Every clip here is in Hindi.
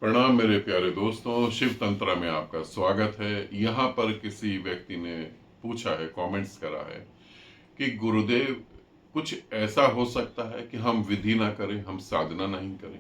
प्रणाम मेरे प्यारे दोस्तों, शिव तंत्रा में आपका स्वागत है। यहाँ पर किसी व्यक्ति ने पूछा है, कमेंट्स करा है कि गुरुदेव, कुछ ऐसा हो सकता है कि हम विधि ना करें, हम साधना नहीं करें,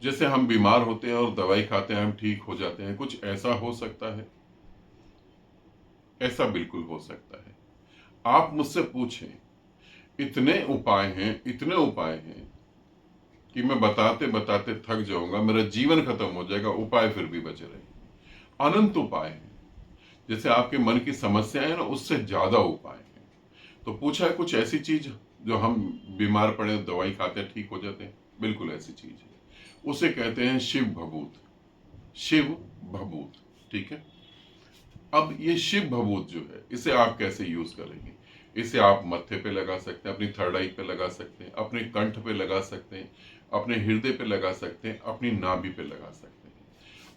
जैसे हम बीमार होते हैं और दवाई खाते हैं हम ठीक हो जाते हैं, कुछ ऐसा हो सकता है? ऐसा बिल्कुल हो सकता है। आप मुझसे पूछें, इतने उपाय हैं, इतने उपाय हैं कि मैं बताते बताते थक जाऊंगा, मेरा जीवन खत्म हो जाएगा, उपाय फिर भी बचे रहेंगे। अनंत उपाय हैं। जैसे आपके मन की समस्या है ना, उससे ज्यादा उपाय है। तो पूछा है कुछ ऐसी चीज जो हम बीमार पड़े दवाई खाते हैं ठीक हो जाते हैं, बिल्कुल ऐसी चीज है। उसे कहते हैं शिव भभूत। शिव भभूत, ठीक है। अब ये शिव भभूत जो है, इसे आप कैसे यूज करेंगे? इसे आप मत्थे पे लगा सकते हैं, अपनी थर्ड आई पे लगा सकते हैं, अपने कंठ पे लगा सकते हैं, अपने हृदय पे लगा सकते हैं, अपनी नाभि पे लगा सकते हैं।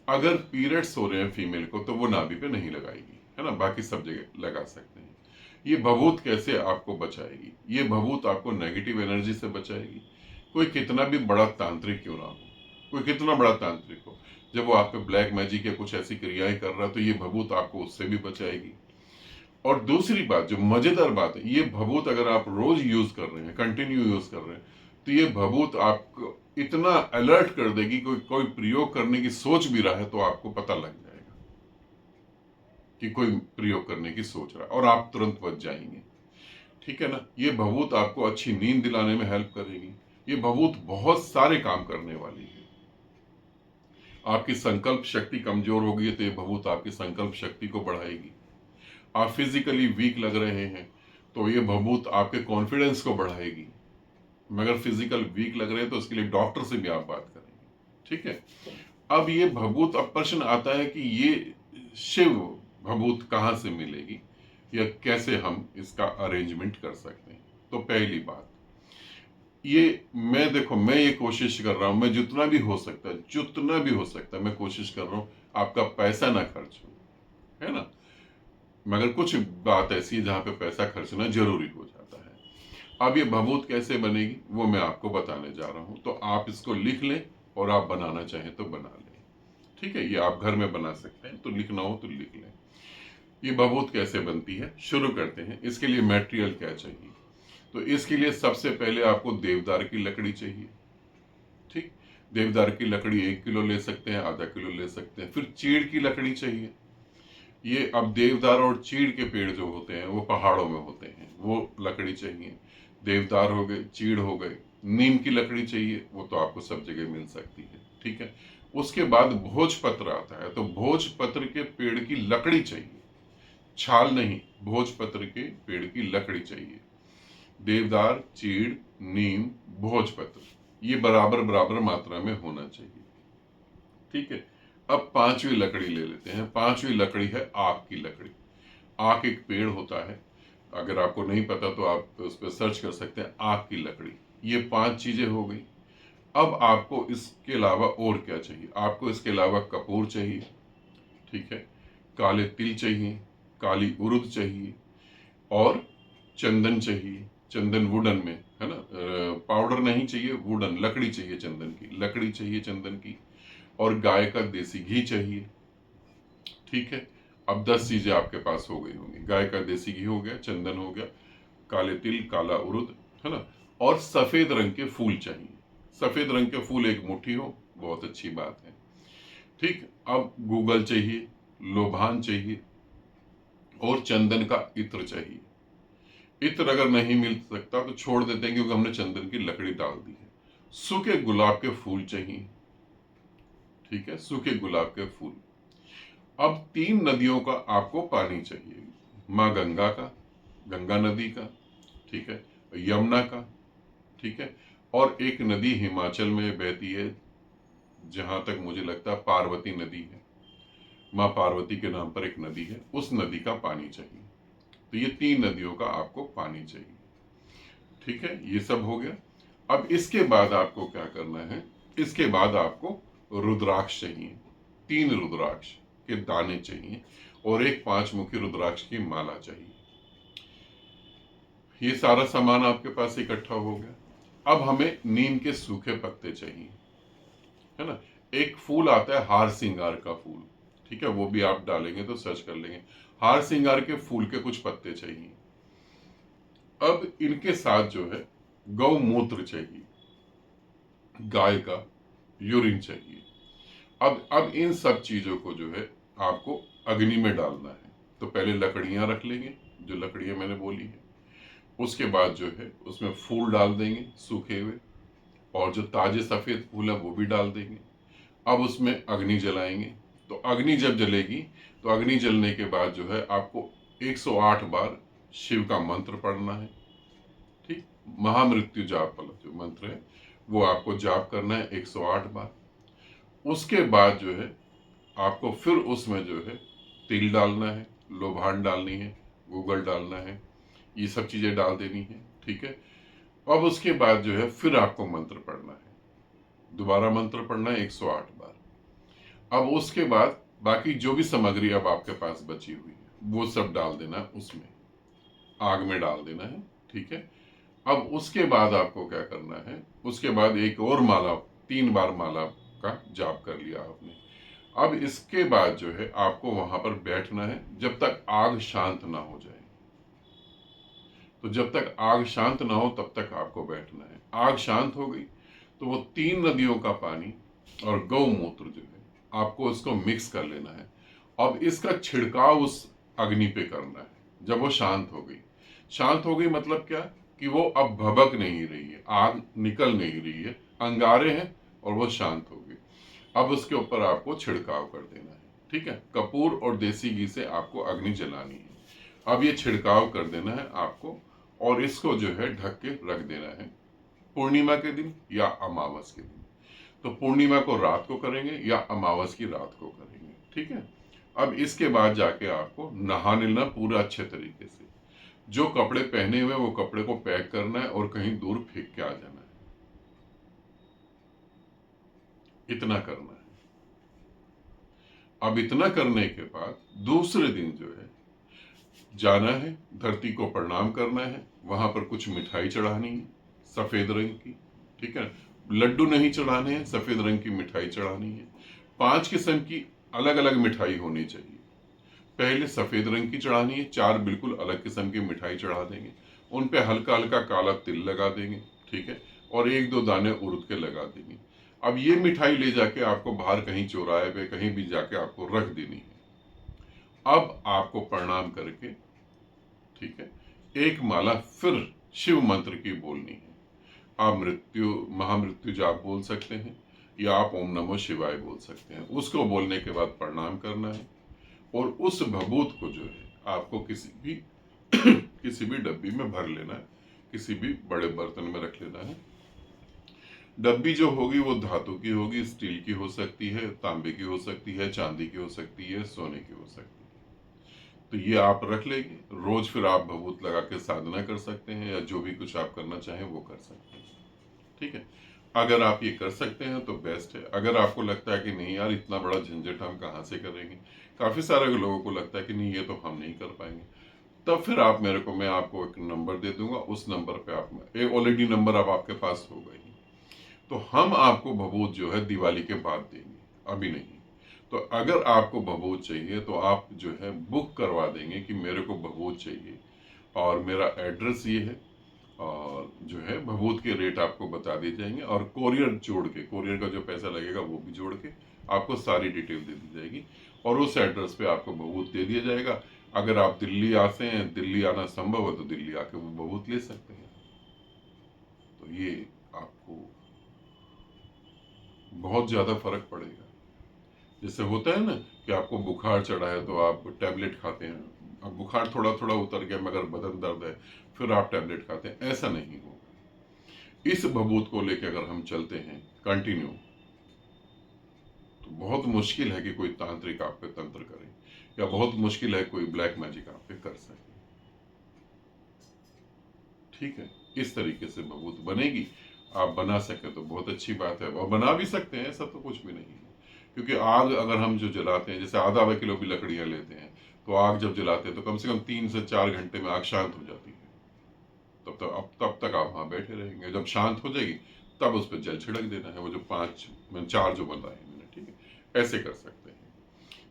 अगर पीरियड्स हो रहे हैं फीमेल को तो वो नाभि पे नहीं लगाएगी, है ना, बाकी सब जगह लगा सकते हैं। ये भभूत कैसे आपको बचाएगी? ये भभूत आपको नेगेटिव एनर्जी से बचाएगी। कोई कितना भी बड़ा तांत्रिक क्यों ना हो, कोई कितना बड़ा तांत्रिक हो, जब वो आप पे ब्लैक मैजिक या कुछ ऐसी क्रियाएं कर रहा है तो ये भभूत आपको उससे भी बचाएगी। और दूसरी बात, जो मजेदार बात है, ये भभूत अगर आप रोज यूज कर रहे हैं, कंटिन्यू यूज कर रहे हैं, तो ये भभूत आपको इतना अलर्ट कर देगी, कोई कोई प्रयोग करने की सोच भी रहा है तो आपको पता लग जाएगा कि कोई प्रयोग करने की सोच रहा है और आप तुरंत बच जाएंगे। ठीक है ना। ये भभूत आपको अच्छी नींद दिलाने में हेल्प करेगी। ये भभूत बहुत सारे काम करने वाली है। आपकी संकल्प शक्ति कमजोर हो गई है तो ये भभूत आपकी संकल्प शक्ति को बढ़ाएगी। आप फिजिकली वीक लग रहे हैं तो ये भभूत आपके कॉन्फिडेंस को बढ़ाएगी। मगर फिजिकल वीक लग रहे हैं तो उसके लिए डॉक्टर से भी आप बात करेंगे, ठीक है। अब ये भभूत, अब प्रश्न आता है कि ये शिव भभूत कहाँ से मिलेगी या कैसे हम इसका अरेंजमेंट कर सकते हैं? तो पहली बात, ये मैं ये कोशिश कर रहा हूं, मैं जितना भी हो सकता है, जितना भी हो सकता है मैं कोशिश कर रहा हूं आपका पैसा ना खर्च हो, है ना। मगर कुछ बात ऐसी है जहां पे पैसा खर्चना जरूरी हो जाता है। अब ये भभूत कैसे बनेगी वो मैं आपको बताने जा रहा हूं, तो आप इसको लिख लें और आप बनाना चाहें तो बना लें, ठीक है। ये आप घर में बना सकते हैं, तो लिखना हो तो लिख लें। ये भभूत कैसे बनती है, शुरू करते हैं। इसके लिए मटेरियल क्या चाहिए? तो इसके लिए सबसे पहले आपको देवदार की लकड़ी चाहिए, ठीक। देवदार की लकड़ी 1 किलो ले सकते हैं, आधा किलो ले सकते हैं। फिर चीड़ की लकड़ी चाहिए। ये अब देवदार और चीड़ के पेड़ जो होते हैं वो पहाड़ों में होते हैं, वो लकड़ी चाहिए। देवदार हो गए, चीड़ हो गए। नीम की लकड़ी चाहिए, वो तो आपको सब जगह मिल सकती है, ठीक है। उसके बाद भोजपत्र आता है, तो भोजपत्र के पेड़ की लकड़ी चाहिए, छाल नहीं, भोजपत्र के पेड़ की लकड़ी चाहिए। देवदार, चीड़, नीम, भोजपत्र, ये बराबर बराबर मात्रा में होना चाहिए, ठीक है। अब पांचवी लकड़ी ले लेते हैं। पांचवी लकड़ी है आक की लकड़ी। आक एक पेड़ होता है, अगर आपको नहीं पता तो आप उस पर सर्च कर सकते हैं, आक की लकड़ी। ये 5 चीजें हो गई। अब आपको इसके अलावा और क्या चाहिए? आपको इसके अलावा कपूर चाहिए, ठीक है। काले तिल चाहिए, काली उड़द चाहिए, और चंदन चाहिए। चंदन वुडन में, है ना, पाउडर नहीं चाहिए, वुडन लकड़ी चाहिए, चंदन की लकड़ी चाहिए, चंदन की। और गाय का देसी घी चाहिए, ठीक है। अब 10 चीजें आपके पास हो गई होंगी। गाय का देसी घी हो गया, चंदन हो गया, काले तिल, काला उड़द, है ना। और सफेद रंग के फूल चाहिए। सफेद रंग के फूल एक मुट्ठी हो, बहुत अच्छी बात है, ठीक। अब गूगल चाहिए, लोभान चाहिए, और चंदन का इत्र चाहिए। इत्र अगर नहीं मिल सकता तो छोड़ देते हैं, क्योंकि हमने चंदन की लकड़ी डाल दी है। सूखे गुलाब के फूल चाहिए, ठीक है, सूखे गुलाब के फूल। अब 3 नदियों का आपको पानी चाहिए। माँ गंगा का, गंगा नदी का, ठीक है, यमुना का, ठीक है। और एक नदी हिमाचल में बहती है, जहां तक मुझे लगता है पार्वती नदी है। माँ पार्वती के नाम पर एक नदी है, उस नदी का पानी चाहिए। तो ये 3 नदियों का आपको पानी चाहिए, ठीक है। ये सब हो गया। अब इसके बाद आपको क्या करना है? इसके बाद आपको रुद्राक्ष चाहिए। 3 रुद्राक्ष के दाने चाहिए, और एक 5 मुखी रुद्राक्ष की माला चाहिए। ये सारा सामान आपके पास इकट्ठा हो गया। अब हमें नीम के सूखे पत्ते चाहिए, है ना। एक फूल आता है हार सिंगार का फूल, ठीक है, वो भी आप डालेंगे तो सर्च कर लेंगे। हार सिंगार के फूल के कुछ पत्ते चाहिए। अब इनके साथ जो है गौमूत्र चाहिए, गाय का यूरिन चाहिए। अब इन सब चीजों को जो है आपको अग्नि में डालना है। तो पहले लकड़ियां रख लेंगे, जो लकड़ियां मैंने बोली है। उसके बाद जो है उसमें फूल डाल देंगे सूखे हुए, और जो ताजे सफेद फूल है वो भी डाल देंगे। अब उसमें अग्नि जलाएंगे। तो अग्नि जब जलेगी तो अग्नि जलने के बाद जो है आपको 108 बार शिव का मंत्र पढ़ना है, ठीक। महामृत्यु जाप वाला जो मंत्र है वो आपको जाप करना है 108 बार। उसके बाद जो है आपको फिर उसमें जो है तिल डालना है, लोबान डालनी है, गूगल डालना है, ये सब चीजें डाल देनी है, ठीक है। अब उसके बाद जो है फिर आपको मंत्र पढ़ना है, दोबारा मंत्र पढ़ना है 108 बार। अब उसके बाद बाकी जो भी सामग्री अब आपके पास बची हुई है वो सब डाल देना है, उसमें आग में डाल देना है, ठीक है। अब उसके बाद आपको क्या करना है, उसके बाद एक और माला, 3 बार माला का जाप कर लिया आपने। अब इसके बाद जो है आपको वहां पर बैठना है जब तक आग शांत ना हो जाए। तो जब तक आग शांत ना हो तब तक आपको बैठना है। आग शांत हो गई तो वो 3 नदियों का पानी और गौमूत्र जो है आपको इसको मिक्स कर लेना है। अब इसका छिड़काव उस अग्नि पे करना है जब वो शांत हो गई। शांत हो गई मतलब क्या, कि वो अब भभक नहीं रही है, आग निकल नहीं रही है, अंगारे हैं और वो शांत हो गई। अब उसके ऊपर आपको छिड़काव कर देना है, ठीक है। कपूर और देसी घी से आपको अग्नि जलानी है। अब ये छिड़काव कर देना है आपको, और इसको जो है ढक के रख देना है पूर्णिमा के दिन या अमावस के दिन। तो पूर्णिमा को रात को करेंगे या अमावस की रात को करेंगे, ठीक है। अब इसके बाद जाके आपको नहा लेना पूरा अच्छे तरीके से। जो कपड़े पहने हुए वो कपड़े को पैक करना है और कहीं दूर फेंक के आ जाना है। इतना करना है। अब इतना करने के बाद दूसरे दिन जो है जाना है, धरती को प्रणाम करना है, वहां पर कुछ मिठाई चढ़ानी है सफेद रंग की, ठीक है। लड्डू नहीं चढ़ाने हैं, सफेद रंग की मिठाई चढ़ानी है। 5 किस्म की अलग अलग मिठाई होनी चाहिए। पहले सफेद रंग की चढ़ानी है, 4 बिल्कुल अलग किस्म की मिठाई चढ़ा देंगे। उन पे हल्का हल्का काला तिल लगा देंगे, ठीक है, और 1-2 दाने उड़द के लगा देंगे। अब ये मिठाई ले जाके आपको बाहर कहीं चौराहे पे कहीं भी जाके आपको रख देनी है। अब आपको प्रणाम करके, ठीक है, एक माला फिर शिव मंत्र की बोलनी है। आप महामृत्यु जाप बोल सकते हैं या आप ओम नमो शिवाय बोल सकते हैं। उसको बोलने के बाद प्रणाम करना है, और उस भभूत को जो है आपको किसी भी किसी भी डब्बी में भर लेना है, किसी भी बड़े बर्तन में रख लेना है। डब्बी जो होगी वो धातु की होगी, स्टील की हो सकती है, तांबे की हो सकती है, चांदी की हो सकती है, सोने की हो सकती है। तो ये आप रख लेंगे, रोज फिर आप भभूत लगा के साधना कर सकते हैं या जो भी कुछ आप करना चाहें वो कर सकते हैं, ठीक है। अगर आप ये कर सकते हैं तो बेस्ट है। अगर आपको लगता है कि नहीं यार इतना बड़ा झंझट हम कहाँ से करेंगे, काफी सारे लोगों को लगता है कि नहीं ये तो हम नहीं कर पाएंगे, तब फिर आप मैं आपको एक नंबर दे दूंगा। उस नंबर पे आप, ऑलरेडी नंबर अब आपके पास होगा ही, तो हम आपको भभूत जो है दिवाली के बाद देंगे, अभी नहीं। तो अगर आपको भभूत चाहिए तो आप जो है बुक करवा देंगे कि मेरे को भभूत चाहिए और मेरा एड्रेस ये है, और जो है भभूत के रेट आपको बता दिए जाएंगे, और कोरियर जोड़ के, कोरियर का जो पैसा लगेगा वो भी जोड़ के आपको सारी डिटेल दे दी जाएगी, और उस एड्रेस पे आपको भभूत दे दिया जाएगा। अगर आप दिल्ली आते हैं, दिल्ली आना संभव है तो दिल्ली आके वो भभूत ले सकते हैं। तो ये आपको बहुत ज्यादा फर्क पड़ेगा। जैसे होता है ना कि आपको बुखार चढ़ा है तो आप टैबलेट खाते हैं, अब बुखार थोड़ा थोड़ा उतर गया मगर बदन दर्द है, फिर आप टैबलेट खाते हैं, ऐसा नहीं होगा। इस भभूत को लेकर अगर हम चलते हैं कंटिन्यू, तो बहुत मुश्किल है कि कोई तांत्रिक आप पे तंत्र करे, या बहुत मुश्किल है कोई ब्लैक मैजिक आप पे कर सके, ठीक है। इस तरीके से भभूत बनेगी। आप बना सके तो बहुत अच्छी बात है, और बना भी सकते हैं, ऐसा तो कुछ भी नहीं है। क्योंकि आग अगर हम जो जलाते हैं, जैसे आधा किलो भी लकड़ियां लेते हैं, तो आग जब जलाते हैं तो कम से कम 3 से 4 घंटे में आग शांत हो जाती है। तब तक आप वहां बैठे रहेंगे, जब शांत हो जाएगी तब उस पर जल छिड़क देना है, वो जो 4 जो बन रहा है मिनट, ऐसे कर सकते हैं।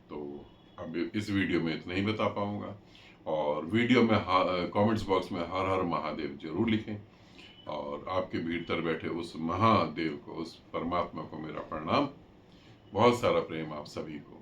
तो अब इस वीडियो में इतना ही बता पाऊंगा, और वीडियो में कमेंट्स बॉक्स में हर हर महादेव जरूर लिखें, और आपके भीतर बैठे उस महादेव को, उस परमात्मा को मेरा प्रणाम, बहुत सारा प्रेम आप सभी को।